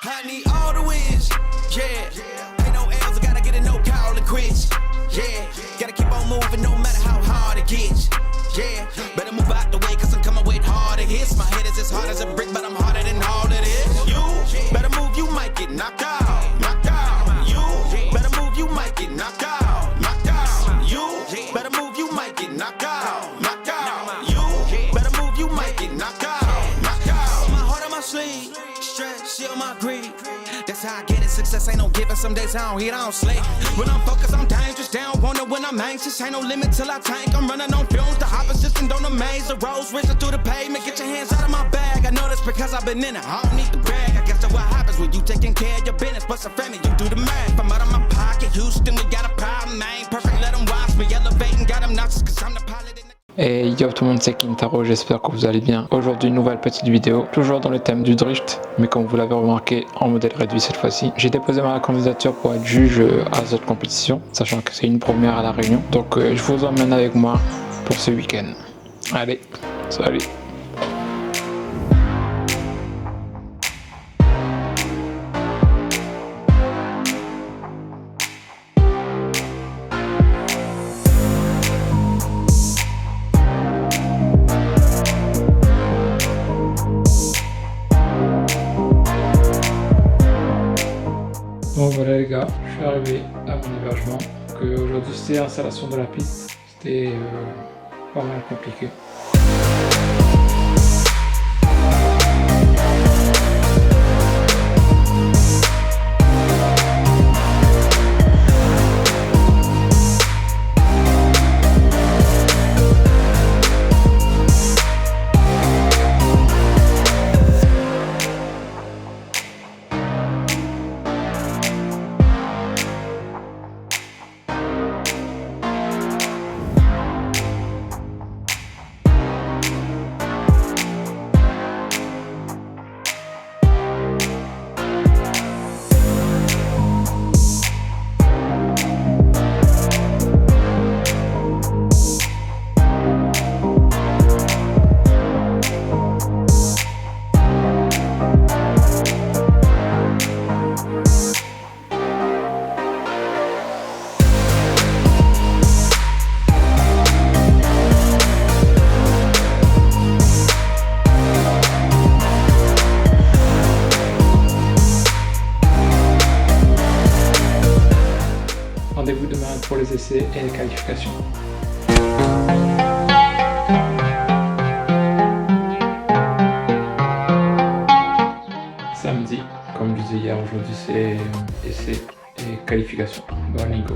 I need all the wins, yeah. Ain't no L's, I gotta get a no call and quits, yeah. Gotta keep on moving no matter how hard it gets, yeah. Better move out the way cause I'm coming with harder hits. My head is as hard as a brick but I'm harder than all of this. You better move, you might get knocked out, knocked out. You better move, you might get knocked out, knocked out. You better move, you might get knocked out, knocked out. You better move, you might get knocked out, knocked out. My heart on my sleeve, stress, shit on my greed. That's how I get it, success ain't no giving. Some days I don't eat, I don't sleep. When I'm focused, I'm dangerous. They don't want it when I'm anxious. Ain't no limit till I tank. I'm running on fumes. The opposition don't amaze. The roads racing through the pavement. Get your hands out of my bag. I know that's because I've been in it. I don't need to brag. I guess that's what happens when you taking care of your business. But some family, you do the math. I'm out of my pocket. Houston, we got a problem. I ain't perfect, let them watch me. Elevating, got them nauseous cause I'm the pilot. Et yo tout le monde, c'est Kintaro, j'espère que vous allez bien. Aujourd'hui, une nouvelle petite vidéo, toujours dans le thème du drift, mais comme vous l'avez remarqué, en modèle réduit cette fois-ci. J'ai déposé ma candidature pour être juge à cette compétition, sachant que c'est une première à La Réunion. Donc je vous emmène avec moi pour ce week-end. Allez, salut! Bon voilà les gars, je suis arrivé à mon hébergement. Aujourd'hui c'était l'installation de la piste, c'était pas mal compliqué. Rendez-vous demain pour les essais et les qualifications. Samedi, comme je disais hier, aujourd'hui c'est essais et qualifications. Bon, go.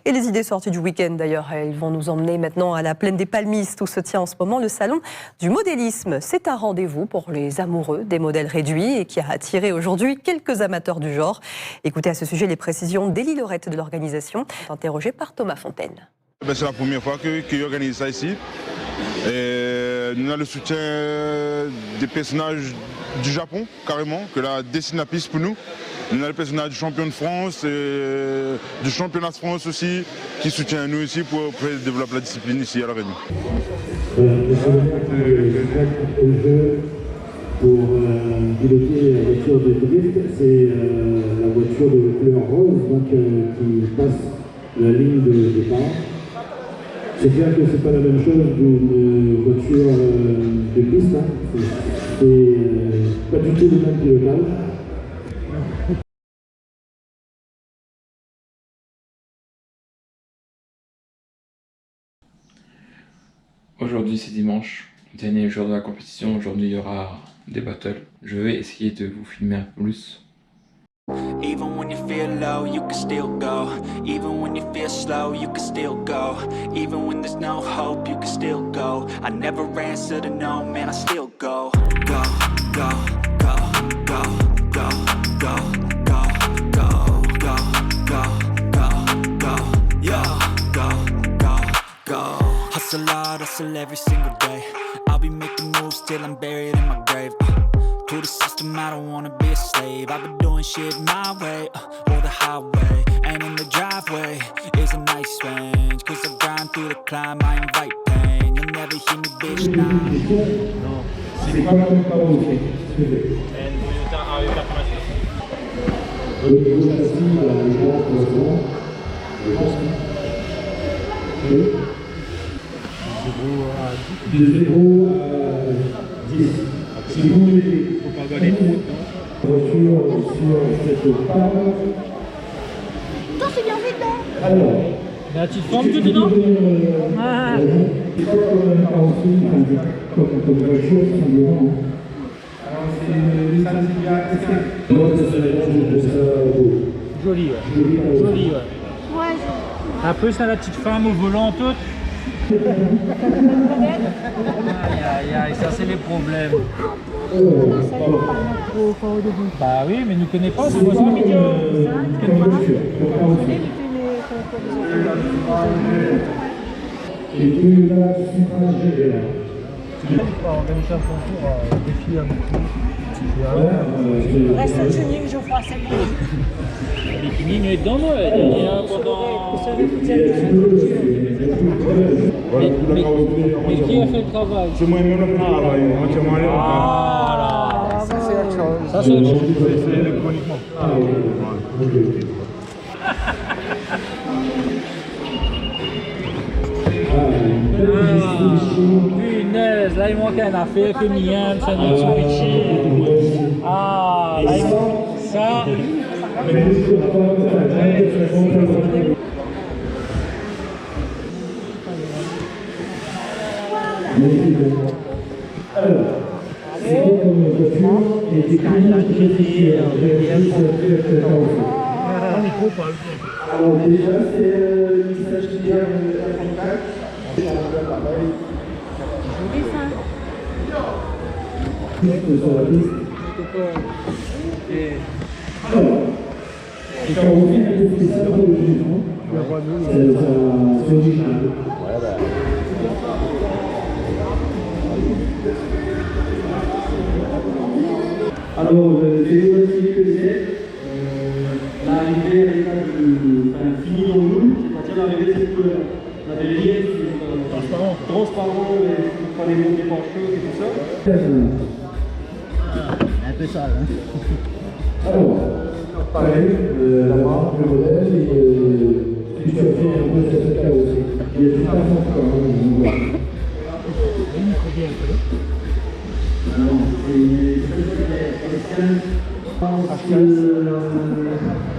Et les idées sorties du week-end d'ailleurs, ils vont nous emmener maintenant à la plaine des Palmistes où se tient en ce moment le salon du modélisme. C'est un rendez-vous pour les amoureux des modèles réduits et qui a attiré aujourd'hui quelques amateurs du genre. Écoutez à ce sujet les précisions d'Élie Lorette de l'organisation, interrogée par Thomas Fontaine. C'est la première fois qu'ils organisent ça ici. Et nous avons le soutien des personnages du Japon, carrément, que la dessine la piste pour nous. Nous avons le personnage du champion de France et du championnat de France aussi, qui soutient nous ici pour développer la discipline ici à La Réunion. Pour piloter la voiture de drift, c'est la voiture de couleur rose donc, qui passe la ligne de départ. C'est clair que c'est pas la même chose d'une voiture de piste, hein. C'est pas du tout le même pilotage. Aujourd'hui c'est dimanche, Dernier jour de la compétition, aujourd'hui il y aura des battles. Je vais essayer de vous filmer un peu plus. Even when you feel low, you can still go. Even when you feel slow, you can still go. Even when there's no hope, you can still go. I never answer to no, man, I still go. Go, go, go, go, go, go, go, go, go, go, go, go, yeah, go, go, go. Hustle hard, hustle every single day. I'll be making moves till I'm buried in my grave. To the system, I don't wanna be a slave. I've been doing shit my way, or the highway. And in the driveway is a nice range. Cause I grind through the climb, I invite pain. You'll never hear me, bitch, nah. Non, c'est pas comme pas au fait. Au niveau châssis, les gens pour le moment, je pense que de 0 à 10. Si vous mettez voiture sur cette table, c'est bien fait dedans. alors, La petite forme tout dedans. c'est pas comme un carrosserie, comme voiture, simplement. Alors, c'est Nissan Silvia SK. Moi, personnellement, je trouve ça beau. Joli, ouais. Joli, ouais. Ouais. Un peu ça, la petite femme au volant, tout. Aïe, aïe, aïe, ça c'est les problèmes. Bah oui, mais nous connaît pas, c'est moi ça mignon. Et puis là, je suis pas géré là. On va nous faire son tour à défiler un peu. Reste un tuning, je ferai ça. Le tuning est dans nous, il y a pendant... Mais qui a fait le travail? C'est moi-même le travail, entièrement les Ah, ça c'est autre chose. Ça c'est autre chose. c'est électroniquement. Punaise, là il manque un affaire que Miam, ça nous switché. Ah, là il manque ça. Alors, c'est comme voiture et des clients très chers, alors déjà, c'est le message qui vient à contact. Sur la piste. Alors, les carrosseries, c'est pas original. C'est original. Alors, c'est voici que c'est. L'arrivée est finie dans l'eau, c'est-à-dire l'arrivée de cette couleur. On a des lignes transparents, il fallait monter par chose et tout ça. Un peu sale, hein. Alors, pareil, la marque, le modèle et tu as fait un peu cette carrosserie. Il y a du pas encore, on voit. Alors,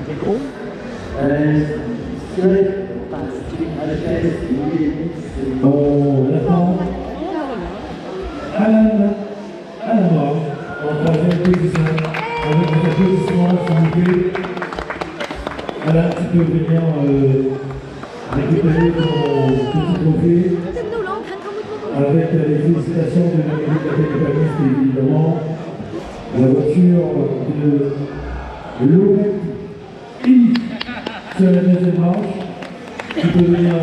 C'est gros. On attend à la mort, en troisième position, avec votre applaudissement, s'il vous plaît. Alain, tu peux venir récupérer ton petit trophée avec les félicitations de la mairie évidemment. La voiture de l'eau sur la deuxième marche. Tu peux venir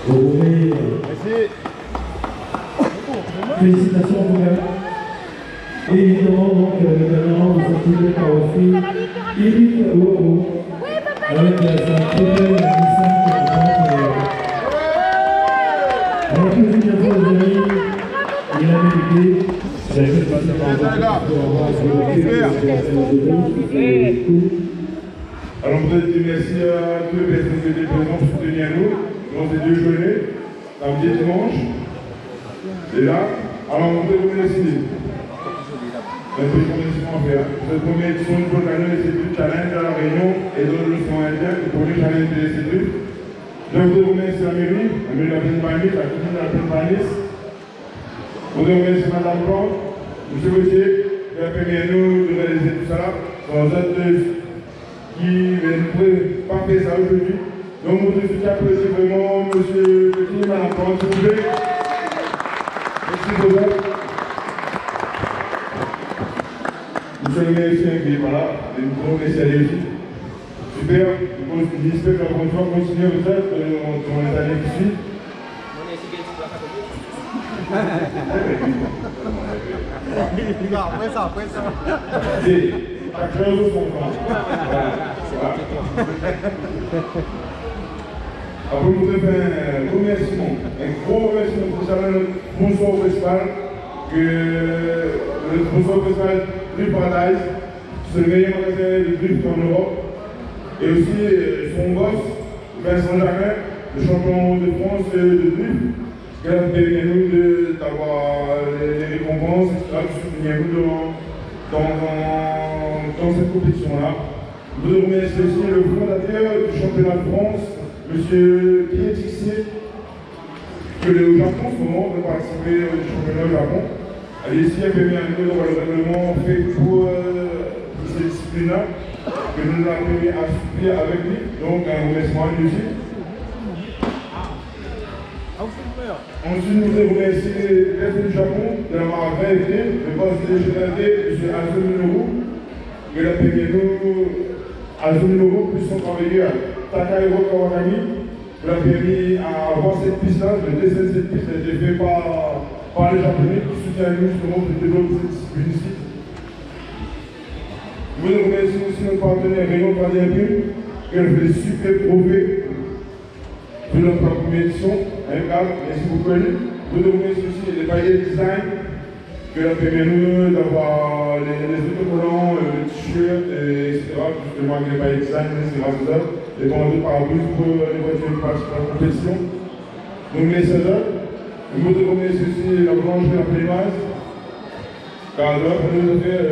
rouler. Félicitations vous même. Et évidemment, donc, le gagnant de cette nouvelle carrosserie, Eric Wabo, avec sa très belle Nissan on a plus une fois les amis, il a mérité. C'est alors, on peut dire merci à tous les personnes qui étaient présentes pour soutenir nous dans ces 2 journées, samedi et dimanche. Et là, alors on peut vous décider. Un peu de remerciement à faire. Cette première édition du Volcano et c'est du challenge à la Réunion et dans le leçon indien, le premier challenge de l'Institut. Je voudrais remercier la mairie de la Penpanis, la commune de la Penpanis, Je voudrais remercier Madame Blanc, M. Gauthier, qui a permis à nous de réaliser tout ça. Sans eux qui ne pouvaient pas faire ça aujourd'hui. Donc, je voudrais applaudir vraiment M. Gauthier et Madame Blanc, s'il vous plaît. Merci beaucoup. Monsieur le maire qui est voilà, et nous pouvons laisser aller aussi. Super, j'espère que la prochaine fois continuer peut-être dans les années qui suivent. Après ça. Et chaque chose au son temps. Après, je voudrais faire un remerciement, un gros remerciement spécial à notre sponsor principal, que le sponsor principal Drift Paradise, c'est le meilleur magasin de drift en Europe. Et aussi son boss, Vincent Jacquin, le champion de France de drift, qui a permis à nous d'avoir les récompenses, etc., de soutenir nous dans cette compétition-là. Je voudrais remercier aussi le fondateur du championnat de France, M. Pierre Tixier, qui est au Japon en ce moment, de participer au championnat au Japon. Ici, elle permis à nous d'avoir le règlement fait pour ces disciplines-là, que nous avons permis à soutenir avec lui. Donc, un remerciement à lui aussi. Ensuite, nous voulons remercier les personnes du Japon, de la marque VFD, le boss de GNLD, M. Azumi Noru, qui a permis à nous, Azumi Noru, plus son travailleur Takahiro Kawakami, qui a permis à avoir cette piste-là. Le dessin de cette piste a été fait par les Japonais qui soutiennent nous justement de développer cette discipline ici. Nous voulons remercier aussi notre partenaire Rayon Padiapine, qui a fait des super brevets de notre première édition. Merci beaucoup à lui. Nous voulons remercier aussi les paillettes design, qui a permis à nous d'avoir les autocollants, les t-shirts, etc. Justement avec les paillettes design, c'est grâce à ça. Et qu'on a deux parapluies pour les voitures qui participent à la compétition. Donc les 16 heures. Nous voulons remercier aussi la boulangerie La Plémase, car là, pour nous faire,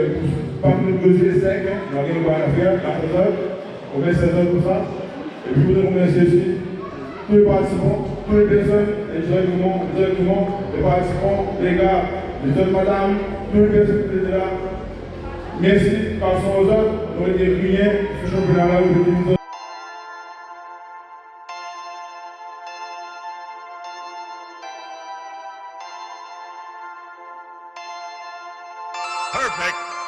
pas nous poser les secs, on n'a rien à faire, la 16 heures. On met 16 heures pour ça. Et puis, nous voulons remercier aussi tous les participants, toutes les personnes, et directement, les participants, les gars, les jeunes madames, toutes les personnes qui étaient là. Merci, car sans eux, on aurait été rien, ce championnat-là aujourd'hui. Perfect.